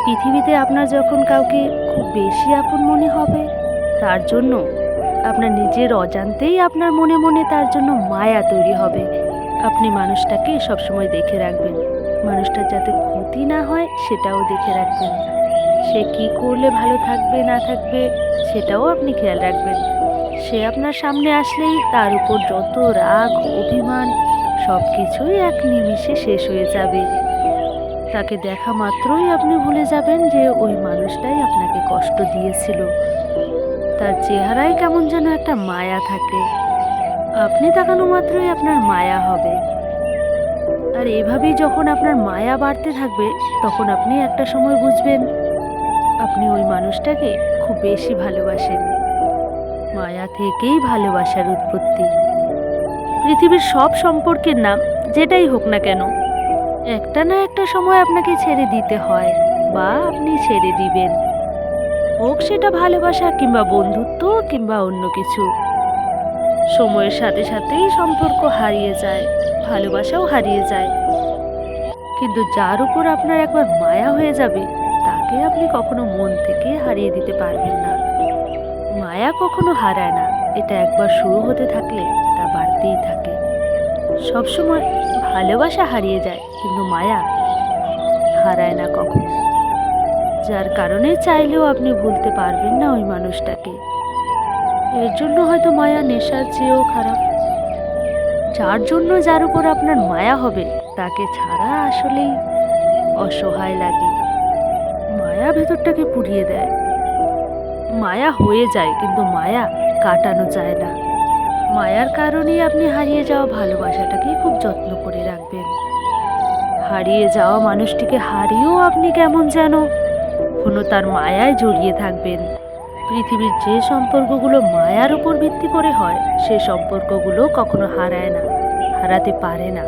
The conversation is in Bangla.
পৃথিবীতে আপনার যখন কাউকে খুব বেশি আপন মনে হবে, তার জন্য আপনার নিজের অজান্তেই আপনার মনে মনে তার জন্য মায়া তৈরি হবে। আপনি মানুষটাকে সবসময় দেখে রাখবেন, মানুষটার যাতে ক্ষতি না হয় সেটাও দেখে রাখবেন। সে কি করলে ভালো থাকবে না থাকবে সেটাও আপনি খেয়াল রাখবেন। সে আপনার সামনে আসলেই তার উপর যত রাগ অভিমান সব কিছুই এক নিমিষে শেষ হয়ে যাবে। তাকে দেখা মাত্রই আপনি ভুলে যাবেন যে ওই মানুষটাই আপনাকে কষ্ট দিয়েছিল। তার চেহারায় কেমন যেন একটা মায়া থাকে, আপনি তাকানো মাত্রই আপনার মায়া হবে। আর এভাবেই যখন আপনার মায়া বাড়তে থাকবে, তখন আপনি একটা সময় বুঝবেন আপনি ওই মানুষটাকে খুব বেশি ভালোবাসেন। মায়া থেকেই ভালোবাসার উৎপত্তি। পৃথিবীর সব সম্পর্কের নাম যেটাই হোক না কেন, একটা না একটা সময় আপনাকে ছেড়ে দিতে হয় বা আপনি ছেড়ে দিবেন। হোক সেটা ভালোবাসা কিংবা বন্ধুত্ব কিংবা অন্য কিছু। সময়ের সাথে সাথেই সম্পর্ক হারিয়ে যায়, ভালোবাসাও হারিয়ে যায়। কিন্তু যার উপর আপনার একবার মায়া হয়ে যাবে, তাকে আপনি কখনো মন থেকে হারিয়ে দিতে পারবেন না। মায়া কখনো হারায় না, এটা একবার শুরু হতে থাকলে তা বাড়তেই থাকে। সবসময় ভালোবাসা হারিয়ে যায়, কিন্তু মায়া হারায় না কখনো। যার কারণে চাইলেও আপনি ভুলতে পারবেন না ওই মানুষটাকে। এর জন্য হয়তো মায়া নেশার চেয়েও খারাপ। যার জন্য যার উপর আপনার মায়া হবে, তাকে ছাড়া আসলেই অসহায় লাগে। মায়া ভেতরটাকে পুড়িয়ে দেয়। মায়া হয়ে যায়, কিন্তু মায়া কাটানো যায় না। মায়ার কারণেই আপনি হারিয়ে যাওয়া ভালোবাসাটাকে খুব যত্ন করে রাখবেন। হারিয়ে যাওয়া মানুষটিকে হারিয়েও আপনি কেমন যেন কোনো তার মায়ায় জড়িয়ে থাকবেন। পৃথিবীর যে সম্পর্কগুলো মায়ার উপর ভিত্তি করে হয়, সে সম্পর্কগুলো কখনো হারায় না, হারাতে পারে না।